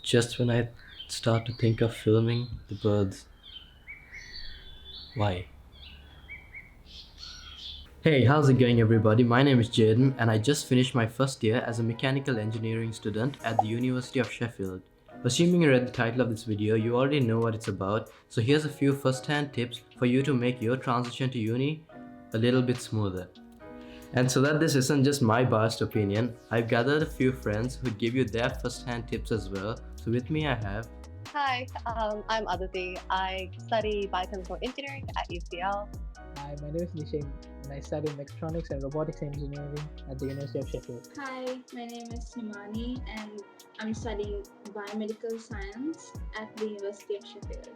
Just when I start to think of filming the birds. Why? Hey, how's it going, everybody? My name is Jaden, and I just finished my first year as a mechanical engineering student at the University of Sheffield. Assuming you read the title of this video, you already know what it's about, so here's a few first-hand tips for you to make your transition to uni a little bit smoother. And so that this isn't just my biased opinion, I've gathered a few friends who give you their first-hand tips as well. So with me I have. Hi, I'm Aditi. I study biochemical engineering at UCL. Hi, my name is Nishing, and I study mechatronics and robotics engineering at the University of Sheffield. Hi, my name is Himani, and I'm studying biomedical science at the University of Sheffield.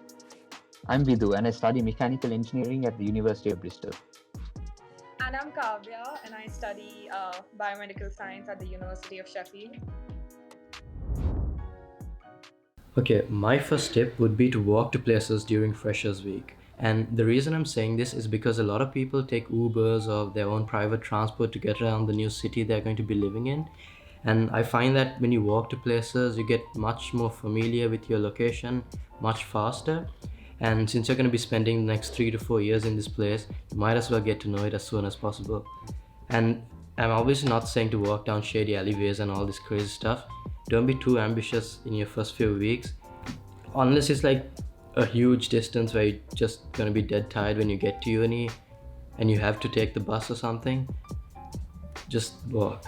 I'm Vidu, and I study mechanical engineering at the University of Bristol. And I'm Kavya, and I study biomedical science at the University of Sheffield. Okay, my first tip would be to walk to places during Freshers Week. And the reason I'm saying this is because a lot of people take Ubers or their own private transport to get around the new city they're going to be living in. And I find that when you walk to places, you get much more familiar with your location much faster. And since you're going to be spending the next 3 to 4 years in this place, you might as well get to know it as soon as possible. And I'm obviously not saying to walk down shady alleyways and all this crazy stuff. Don't be too ambitious in your first few weeks, unless it's like a huge distance where you're just gonna be dead tired when you get to uni and you have to take the bus or something. Just walk.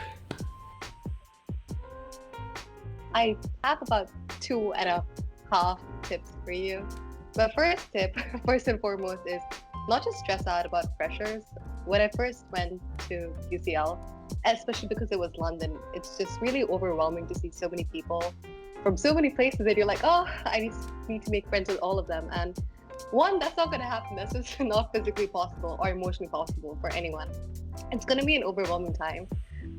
I have about 2.5 tips for you. The first tip, first and foremost, is not just stress out about freshers. When I first went to UCL, especially because it was London, it's just really overwhelming to see so many people from so many places that you're like, oh, I need to make friends with all of them. And one, that's not going to happen. That's just not physically possible or emotionally possible for anyone. It's going to be an overwhelming time.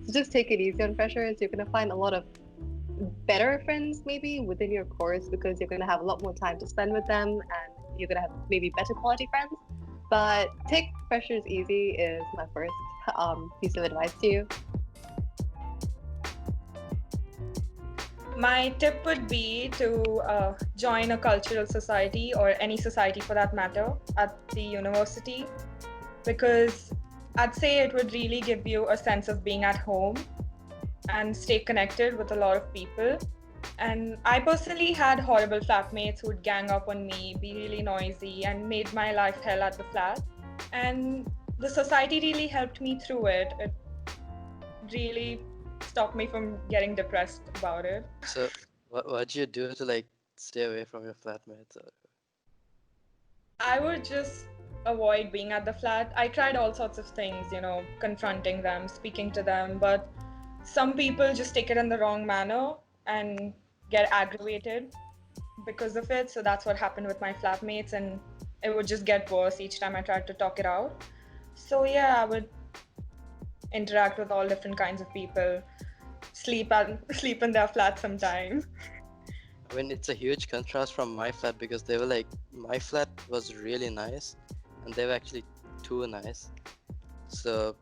So just take it easy on freshers. You're going to find a lot of better friends maybe within your course because you're going to have a lot more time to spend with them and you're going to have maybe better quality friends. But take freshers easy is my first piece of advice to you. My tip would be to join a cultural society or any society for that matter at the university, because I'd say it would really give you a sense of being at home and stay connected with a lot of people. And I personally had horrible flatmates who would gang up on me, be really noisy, and made my life hell at the flat. And the society really helped me through it. It really stopped me from getting depressed about it. So, what'd you do to stay away from your flatmates? I would just avoid being at the flat. I tried all sorts of things, confronting them, speaking to them, but some people just take it in the wrong manner and get aggravated because of it. So that's what happened with my flatmates, and it would just get worse each time I tried to talk it out. So yeah, I would interact with all different kinds of people, sleep in their flat sometimes. I mean, it's a huge contrast from my flat because they were my flat was really nice and they were actually too nice. So,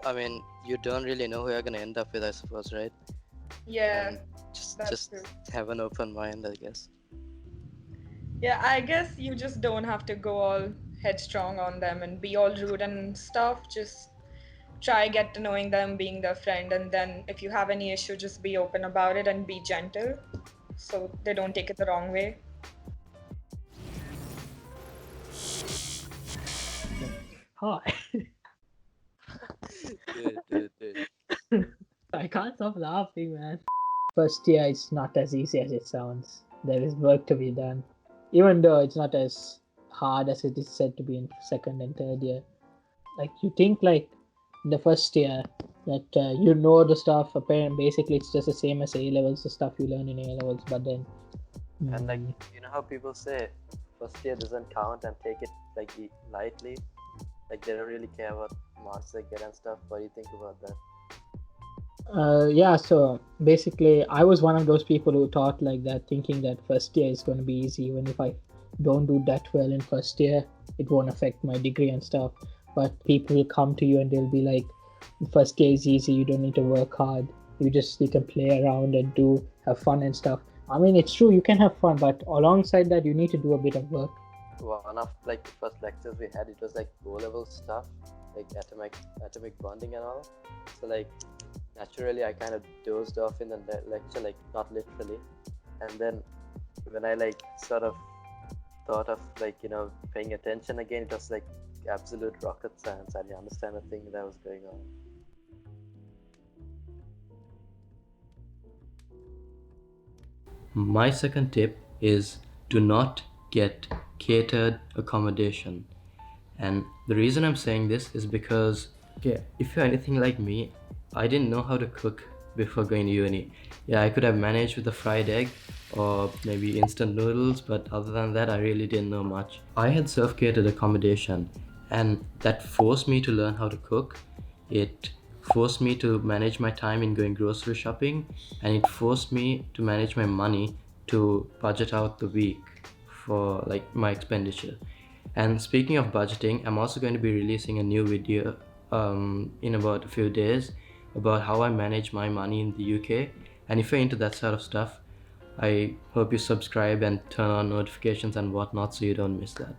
I mean, you don't really know who you're gonna end up with, I suppose, right? Yeah, And that's just true. have an open mind, I guess. Yeah, I guess you just don't have to go all headstrong on them and be all rude and stuff. Just try get to knowing them, being their friend, and then if you have any issue, just be open about it and be gentle so they don't take it the wrong way. Hi. Dude. I can't stop laughing, man. First year is not as easy as it sounds. There is work to be done. Even though it's not as hard as it is said to be in second and third year. You think in the first year that you know the stuff, apparently basically it's just the same as A-levels, the stuff you learn in A-levels, but then... And you know how people say first year doesn't count and take it lightly? They don't really care what marks they get and stuff. What do you think about that? Yeah, so basically I was one of those people who thought like that, thinking that first year is going to be easy. Even if I don't do that well in first year, it won't affect my degree and stuff. But people will come to you and they'll be like, first year is easy, you don't need to work hard, you can play around and have fun and stuff. I mean, it's true, you can have fun, but alongside that, you need to do a bit of work. One of like the first lectures we had, it was like O-level stuff, like atomic bonding and all. So like naturally, I kind of dozed off in the lecture, like not literally. And then when I like sort of thought of like paying attention again, it was like absolute rocket science. I didn't understand a thing that was going on. My second tip is do not get catered accommodation. And the reason I'm saying this is because, okay, if you're anything like me, I didn't know how to cook before going to uni. Yeah, I could have managed with a fried egg or maybe instant noodles, but other than that, I really didn't know much. I had self catered accommodation, and that forced me to learn how to cook. It forced me to manage my time in going grocery shopping, and it forced me to manage my money to budget out the week for like my expenditure. And speaking of budgeting, I'm also going to be releasing a new video in about a few days about how I manage my money in the UK. And if you're into that sort of stuff, I hope you subscribe and turn on notifications and whatnot so you don't miss that.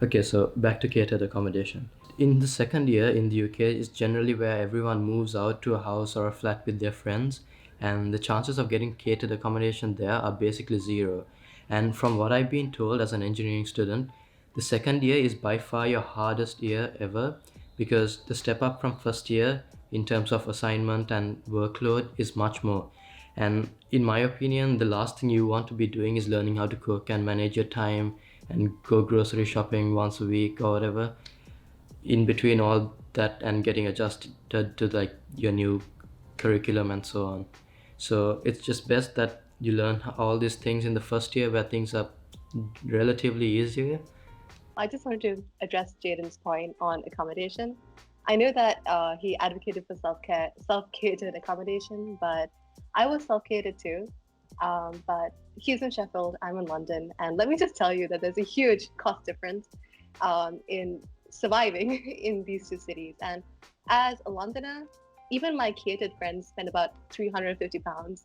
Okay, so back to catered accommodation. In the second year in the UK is generally where everyone moves out to a house or a flat with their friends, and the chances of getting catered accommodation there are basically zero. And from what I've been told as an engineering student, the second year is by far your hardest year ever because the step up from first year in terms of assignment and workload is much more. And in my opinion, the last thing you want to be doing is learning how to cook and manage your time and go grocery shopping once a week or whatever. In between all that and getting adjusted to like your new curriculum and so on. So it's just best that you learn all these things in the first year where things are relatively easier. I just wanted to address Jaden's point on accommodation. I know that he advocated for self-catered accommodation, but I was self-catered too. But he's in Sheffield, I'm in London, and let me just tell you that there's a huge cost difference in surviving in these two cities. And as a Londoner, even my catered friends spend about £350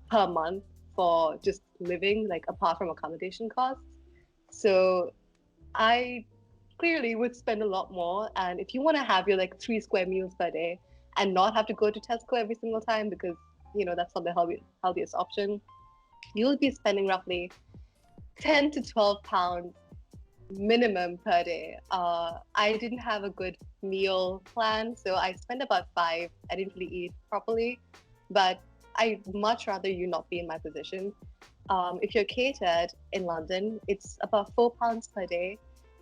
per month for just living, like apart from accommodation costs. So I clearly would spend a lot more. And if you want to have your like 3 square meals per day and not have to go to Tesco every single time because that's not the healthiest option, you'll be spending roughly 10 to 12 pounds minimum per day. I didn't have a good meal plan, so I spent about five. I didn't really eat properly, but I'd much rather you not be in my position. If you're catered in London, it's about £4 per day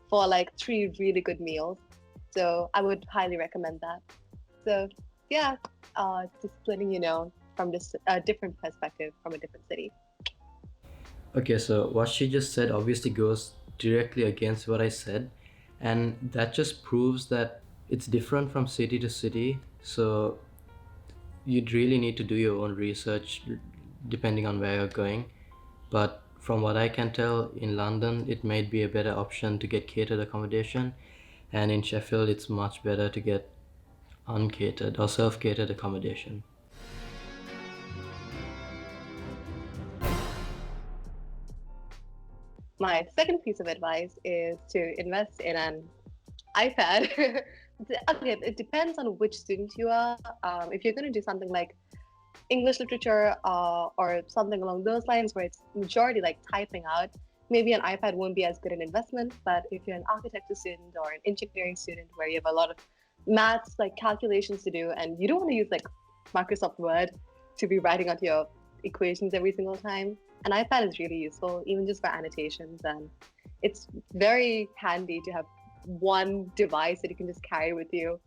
for like three really good meals. So I would highly recommend that. So yeah, just letting you know from this different perspective from a different city. Okay, so what she just said obviously goes directly against what I said, and that just proves that it's different from city to city. So you'd really need to do your own research depending on where you're going. But from what I can tell, in London, it might be a better option to get catered accommodation, and in Sheffield, it's much better to get uncatered or self catered accommodation. My second piece of advice is to invest in an iPad. Okay, it depends on which student you are. If you're going to do something like English literature or something along those lines where it's majority like typing out, maybe an iPad won't be as good an investment. But if you're an architecture student or an engineering student where you have a lot of maths, like calculations to do, and you don't want to use like Microsoft Word to be writing out your equations every single time, an iPad is really useful, even just for annotations. And it's very handy to have one device that you can just carry with you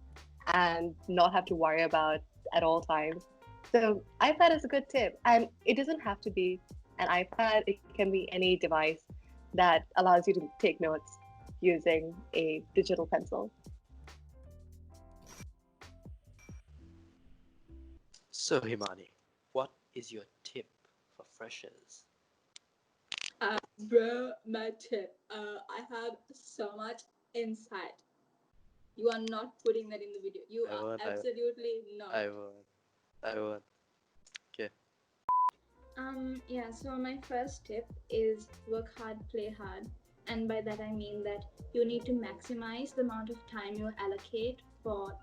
and not have to worry about at all times. So iPad is a good tip, and it doesn't have to be an iPad. It can be any device that allows you to take notes using a digital pencil. So Himani, what is your tip for freshers? Bro, my tip. I have so much insight. You are not putting that in the video. You I are won't. absolutely not. I won't. I won't. Okay. Yeah, so my first tip is work hard, play hard. And by that I mean that you need to maximize the amount of time you allocate for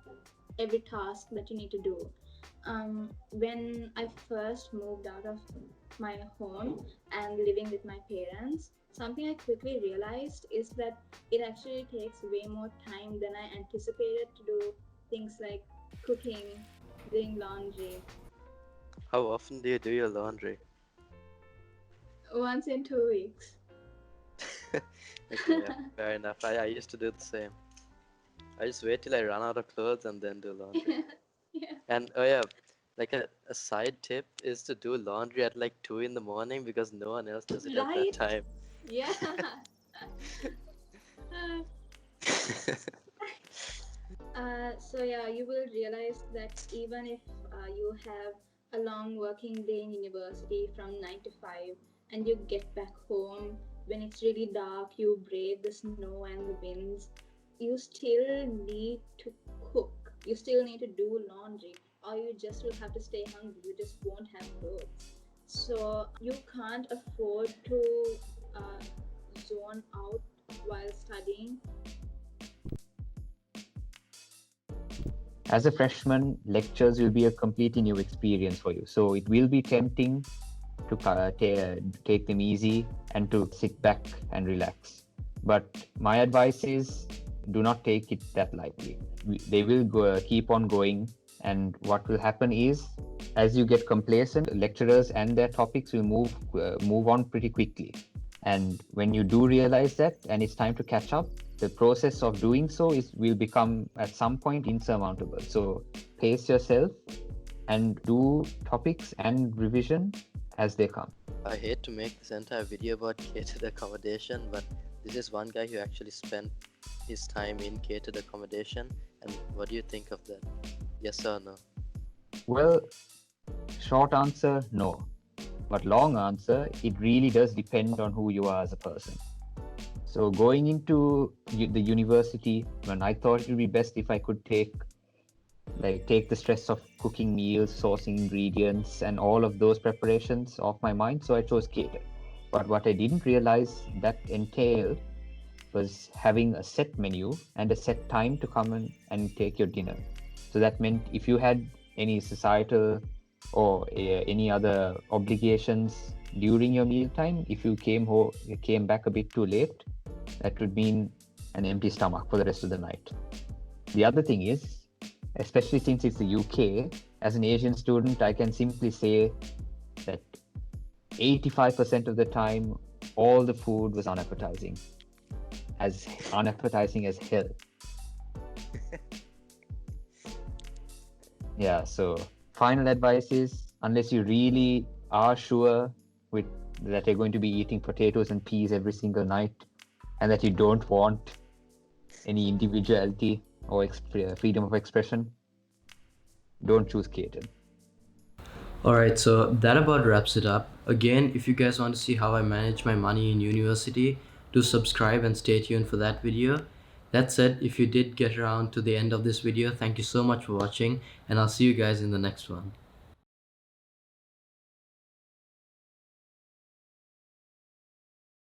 every task that you need to do. When I first moved out of my home and living with my parents, something I quickly realized is that it actually takes way more time than I anticipated to do things like cooking, doing laundry. How often do you do your laundry? Once in 2 weeks. Okay, yeah, fair enough. I used to do the same. I just wait till I run out of clothes and then do laundry. Yeah. And oh yeah, like a side tip is to do laundry at like 2 in the morning because no one else does it at that Right? time. Yeah. Uh, so yeah, you will realize that even if you have a long working day in university from 9 to 5 and you get back home when it's really dark, you brave the snow and the winds, you still need to cook. You still need to do laundry, or you just will have to stay hungry. You just won't have clothes. So you can't afford to uh, zone out while studying. As a freshman, lectures will be a completely new experience for you. So it will be tempting to take them easy and to sit back and relax. But my advice is do not take it that lightly. They will keep on going, and what will happen is as you get complacent, lecturers and their topics will move on pretty quickly. And when you do realize that and it's time to catch up, the process of doing so will become at some point insurmountable. So pace yourself and do topics and revision as they come. I hate to make this entire video about catered accommodation, but this is one guy who actually spent his time in catered accommodation. And what do you think of that? Yes or no? Well, short answer, no. But long answer, it really does depend on who you are as a person. So going into the university, when I thought it would be best if I could take the stress of cooking meals, sourcing ingredients, and all of those preparations off my mind. So I chose cater. But what I didn't realize that entailed was having a set menu and a set time to come and take your dinner. So that meant if you had any societal or any other obligations during your mealtime, if you came back a bit too late, that would mean an empty stomach for the rest of the night. The other thing is, especially since it's the UK, as an Asian student, I can simply say that 85% of the time, all the food was unappetizing as hell. Yeah, so final advice is unless you really are sure with that you're going to be eating potatoes and peas every single night and that you don't want any individuality or freedom of expression, don't choose catered. Alright, so that about wraps it up. Again, if you guys want to see how I manage my money in university, do subscribe and stay tuned for that video. That said, if you did get around to the end of this video, thank you so much for watching, and I'll see you guys in the next one.